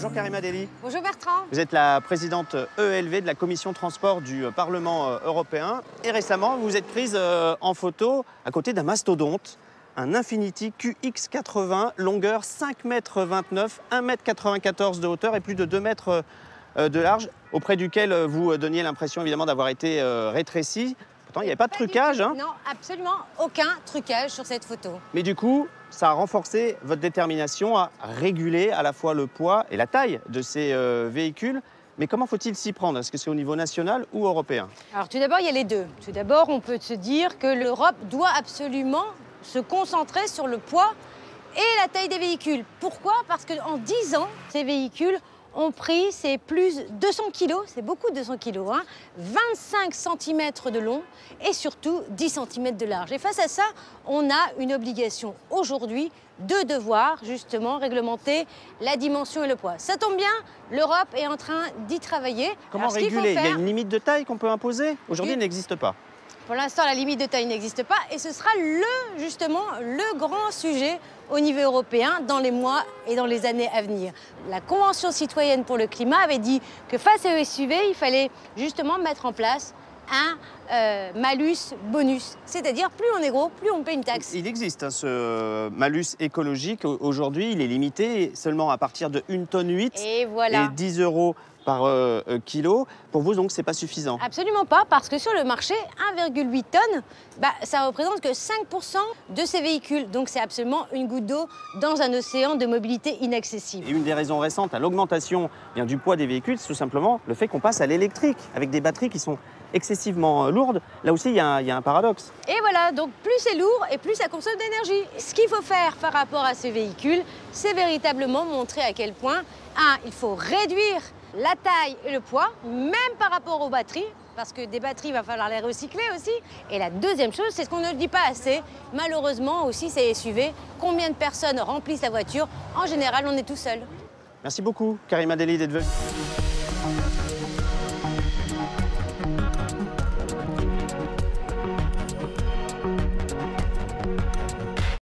Bonjour Karima Delli. Bonjour Bertrand. Vous êtes la présidente EELV de la Commission Transport du Parlement européen. Et récemment, vous vous êtes prise en photo à côté d'un mastodonte, un Infiniti QX80, longueur 5,29 m, 1,94 m de hauteur et plus de 2 mètres de large, auprès duquel vous donniez l'impression évidemment d'avoir été rétréci. Pourtant, il n'y avait pas de trucage. Hein. Non, absolument aucun trucage sur cette photo. Mais du coup, ça a renforcé votre détermination à réguler à la fois le poids et la taille de ces véhicules. Mais comment faut-il s'y prendre? Est-ce que c'est au niveau national ou européen? Alors tout d'abord, il y a les deux. Tout d'abord, on peut se dire que l'Europe doit absolument se concentrer sur le poids et la taille des véhicules. Pourquoi? Parce qu'en 10 ans, ces véhicules ont pris, c'est plus 200 kg, c'est beaucoup 200 kg, hein, 25 cm de long et surtout 10 cm de large. Et face à ça, on a une obligation aujourd'hui de devoir justement réglementer la dimension et le poids. Ça tombe bien, l'Europe est en train d'y travailler. Comment réguler? Il y a une limite de taille qu'on peut imposer? Aujourd'hui, elle n'existe pas. Pour l'instant, la limite de taille n'existe pas et ce sera justement le grand sujet au niveau européen dans les mois et dans les années à venir. La Convention citoyenne pour le climat avait dit que face aux SUV, il fallait justement mettre en place un malus bonus. C'est-à-dire, plus on est gros, plus on paie une taxe. Il existe hein, ce malus écologique. Aujourd'hui, il est limité seulement à partir de 1,8 tonne et, voilà. Et 10 € par kilo. Pour vous, donc, c'est pas suffisant? Absolument pas, parce que sur le marché, 1,8 tonnes, ça représente que 5% de ces véhicules. Donc c'est absolument une goutte d'eau dans un océan de mobilité inaccessible. Et une des raisons récentes à l'augmentation du poids des véhicules, c'est tout simplement le fait qu'on passe à l'électrique, avec des batteries qui sont excessivement lourdes. Là aussi, il y a un paradoxe. Et voilà, donc plus c'est lourd et plus ça consomme d'énergie. Ce qu'il faut faire par rapport à ces véhicules, c'est véritablement montrer à quel point, il faut réduire la taille et le poids, même par rapport aux batteries, parce que des batteries, il va falloir les recycler aussi. Et la deuxième chose, c'est ce qu'on ne dit pas assez, malheureusement aussi ces SUV, combien de personnes remplissent la voiture? En général, on est tout seul. Merci beaucoup, Karima Delli, d'être venue.